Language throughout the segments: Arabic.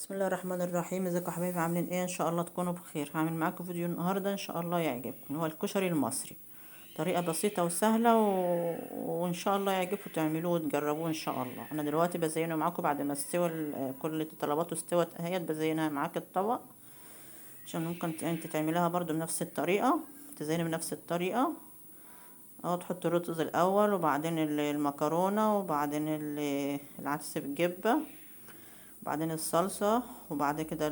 بسم الله الرحمن الرحيم. ازيكم يا حبايبي؟ عاملين ايه؟ ان شاء الله تكونوا بخير. هعمل معاكم فيديو النهارده ان شاء الله يعجبكم، هو الكشري المصري. طريقه بسيطه وسهله وان شاء الله يعجبكم تعملوه وتجربوه ان شاء الله. انا دلوقتي بزينه معاكم بعد ما استوى كل طلباته استوت اهيت، بزينها معاك الطبق عشان ممكن انت تعملها برضو بنفس الطريقه، تزيني بنفس الطريقه. اهو تحط الرز الاول وبعدين المكرونه وبعدين العدس بالجبه، وبعدين الصلصة، وبعد كده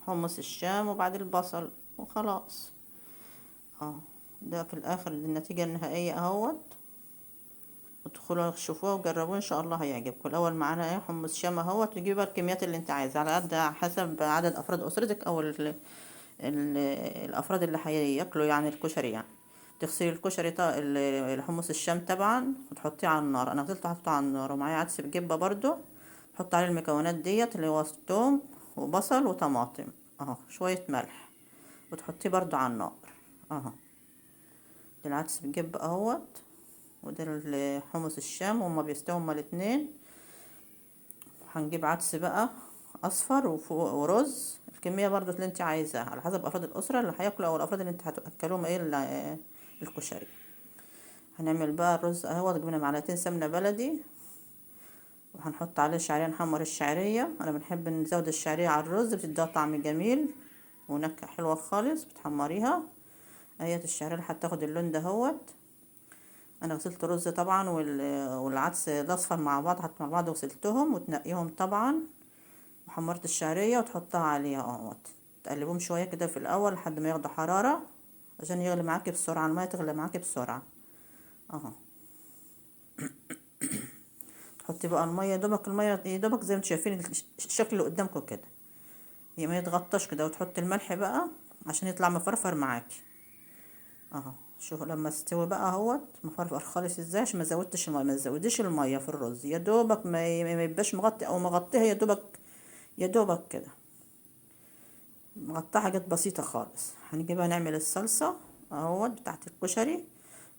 حمص الشام، وبعدين البصل، وخلاص. اه ده في الاخر دي النتيجة النهائية اهوت. ادخلوا شوفوها وجربوه ان شاء الله هيعجبكم. الاول معانا ايه؟ حمص شام اهوت. تجيب بقى الكميات اللي انت عايزها على قد حسب عدد افراد اسرتك او ال الافراد اللي هياكلوا يعني الكشري يعني. تغسلي الكشري الحمص الشام طبعا وتحطيه على النار. انا غسلته حطيته على النار، ومعايا عدس بجبه برضو. تحط عليه المكونات ديت اللي هو توم وبصل وطماطم، اهو شويه ملح، وتحطيه برضو على النار. اهو ده العدس بجبه اهوت، وده الحمص الشام، وهما بيستووا هما الاتنين. هنجيب عدس بقى اصفر ورز، الكميه برضو اللي انت عايزاها على حسب افراد الاسره اللي هياكلوا او الافراد اللي انت هتاكلوهم ايه الكشري. هنعمل بقى الرز اهوت. جبنا معلقتين سمنه بلدي، وهنحط عليه شعريه، نحمر الشعريه. انا بنحب نزود الشعريه على الرز، بتديها طعم جميل ونكهه حلوه خالص. بتحمريها اهيت الشعريه لحد تاخد اللون دهوت. انا غسلت الرز طبعا والعدس الاصفر مع بعض، حط مع بعض وغسلتهم وتنقيهم طبعا، وحمرت الشعريه وتحطها عليها اهوت. تقلبهم شويه كده في الاول لحد ما ياخدوا حراره عشان يغلي معاكي بسرعه، الميه تغلي معاكي بسرعه اهو. تحطي بقى الميه يا دوبك، الميه يا دوبك زي ما انتم شايفين الشكل اللي قدامكم كده، هي ما يتغطاش كده. وتحطي الملح بقى عشان يطلع مفرفر معاكي اهو. شوفوا لما استوي بقى اهوت مفرفر خالص ازاي، عشان ما زودتش الميه. ما تزوديش الميه في الرز، يا دوبك ما يبقاش مغطي او مغطيها، يا دوبك يا دوبك كده مقطعة حاجات بسيطة خالص. هنيجي بقى نعمل الصلصة اهوت بتاعت الكشري.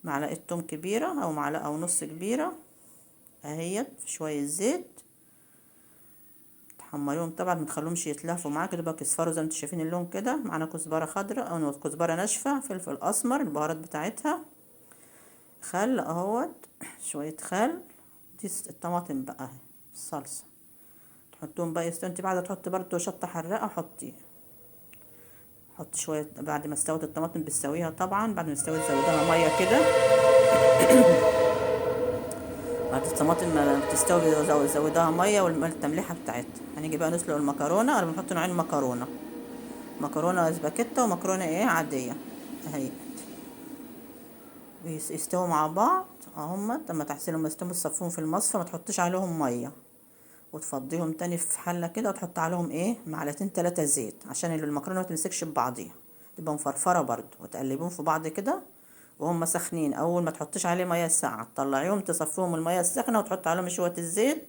معلقة توم كبيرة او معلقة ونص كبيرة اهيت، في شوية زيت. تحمريهم طبعا، متخلوهمش يتلهفوا معاك، دوبك يصفروا زي ما انتوا شايفين اللون كده. معانا كزبرة خضراء او كزبرة ناشفة، فلفل اسمر، البهارات بتاعتها، خل اهوت، شوية خل. دي الطماطم بقى اهي، الصلصة. تحطهم بقى انت بعد تحطي برضو شطة حراقة، حط شوية بعد ما استوت الطماطم. بتسويها طبعا بعد ما استوت زودها مية كده. بعد الطماطم ما بتستوي زودها مية والتمليحة بتاعتها. هنيجي بقى نسلق المكرونة. انا بنحط نوعين مكرونة، مكرونة سباكيتا ومكرونة ايه عادية اهي. يستووا مع بعض اهما. لما تحسيهم يستووا تصفوهم في المصفى، ما تحطيش عليهم مية، وتفضيهم تاني في حلة كده، وتحط عليهم ايه معلقتين 3 زيت عشان المكرونة ما تمسكش ببعضيها، تبقى مفرفرة برضو. وتقلبهم في بعض كده وهم سخنين. اول ما تحطيش عليه ميه ساقعه تطلعيهم تصفيهم الميه الساخنه، وتحط عليهم شويه الزيت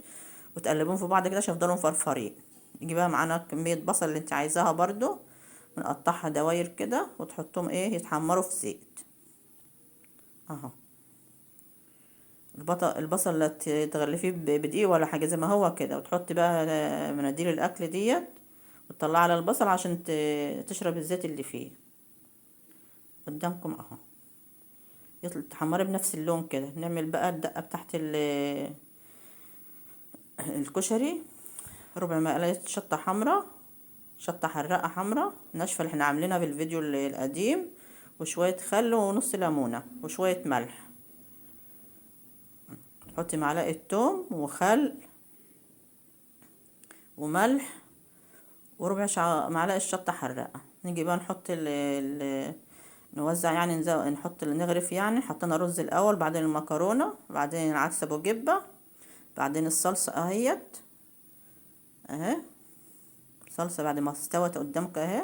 وتقلبهم في بعض كده عشان يفضلوا مفرفرين. يجي بقى معانا كميه بصل اللي انت عايزاها برضو، بنقطعها دواير كده وتحطهم ايه يتحمروا في زيت اهو. البصل لا تغلفيه بدقيق ولا حاجه، زي ما هو كده. وتحطي بقى مناديل الاكل ديت وتطلعي على البصل عشان تشرب الزيت اللي فيه قدامكم اهو. يطلع تحمري بنفس اللون كده. نعمل بقى الدقه بتاعت الكشري. ربع معلقه شطه حمراء، شطه حراقه حمراء ناشفه اللي احنا عاملينها في الفيديو القديم، وشويه خل ونص ليمونه وشويه ملح. تحطي معلقه توم وخل وملح وربع معلقه شطه حراقه. نيجي بقى نحط نوزع يعني نحط نغرف يعني. حطينا رز الاول، بعدين المكرونه، بعدين العدس ابو جبه، بعدين الصلصه اهيت اهي. صلصه بعد ما استوت قدامك اهي.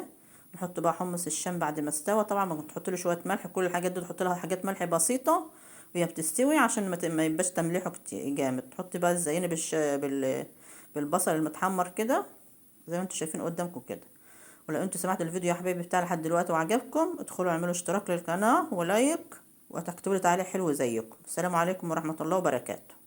نحط بقى حمص الشام بعد ما استوى. طبعا ما تحط له شويه ملح، كل الحاجات دي تحط لها حاجات ملح بسيطه وهي بتستوي عشان ما يبقاش تمليحه جامد. تحطي بقى الزينه بالبصل المتحمر كده زي ما انتم شايفين قدامكم كده. ولو انتوا سمعتوا الفيديو يا حبايبي بتاعي لحد دلوقتي وعجبكم، ادخلوا اعملوا اشتراك للقناه ولايك وتكتبوا لي تعليق حلو زيكم. السلام عليكم ورحمه الله وبركاته.